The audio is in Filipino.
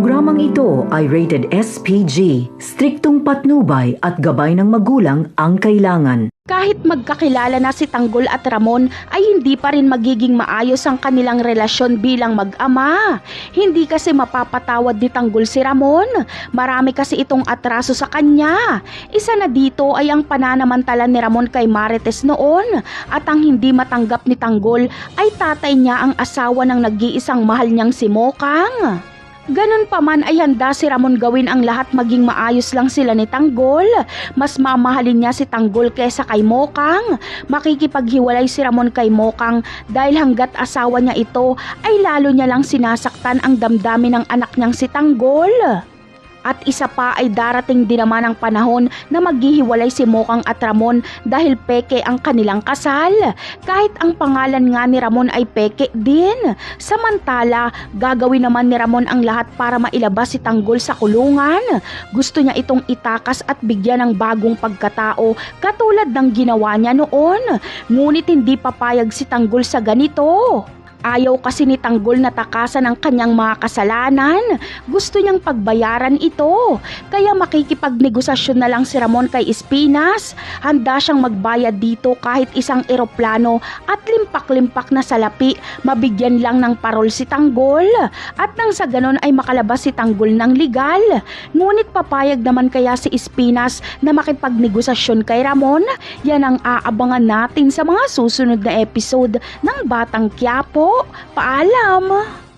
Programang ito ay rated SPG, striktong patnubay at gabay ng magulang ang kailangan. Kahit magkakilala na si Tanggol at Ramon ay hindi pa rin magiging maayos ang kanilang relasyon bilang mag-ama. Hindi kasi mapapatawad ni Tanggol si Ramon. Marami kasi itong atraso sa kanya. Isa na dito ay ang pananamantala ni Ramon kay Marites noon. At ang hindi matanggap ni Tanggol ay tatay niya ang asawa ng nag-iisang mahal niyang si Mokang. Ganun pa man ay handa si Ramon gawin ang lahat maging maayos lang sila ni Tanggol. Mas mamahalin niya si Tanggol kesa kay Mokang. Makikipaghiwalay si Ramon kay Mokang dahil hanggat asawa niya ito ay lalo niya lang sinasaktan ang damdamin ng anak niyang si Tanggol. At isa pa ay darating din naman ang panahon na maghihiwalay si Mokang at Ramon dahil peke ang kanilang kasal. Kahit ang pangalan nga ni Ramon ay peke din. Samantala, gagawin naman ni Ramon ang lahat para mailabas si Tanggol sa kulungan. Gusto niya itong itakas at bigyan ng bagong pagkatao katulad ng ginawa niya noon. Ngunit hindi papayag si Tanggol sa ganito. Ayaw kasi ni Tanggol na takasan ang kanyang mga kasalanan. Gusto niyang pagbayaran ito. Kaya makikipagnegosasyon na lang si Ramon kay Espinas. Handa siyang magbayad dito kahit isang eroplano at limpak-limpak na salapi. Mabigyan lang ng parol si Tanggol. At nang sa ganon ay makalabas si Tanggol ng legal. Ngunit papayag naman kaya si Espinas na makipagnegosasyon kay Ramon? Yan ang aabangan natin sa mga susunod na episode ng Batang Quiapo. Paalam!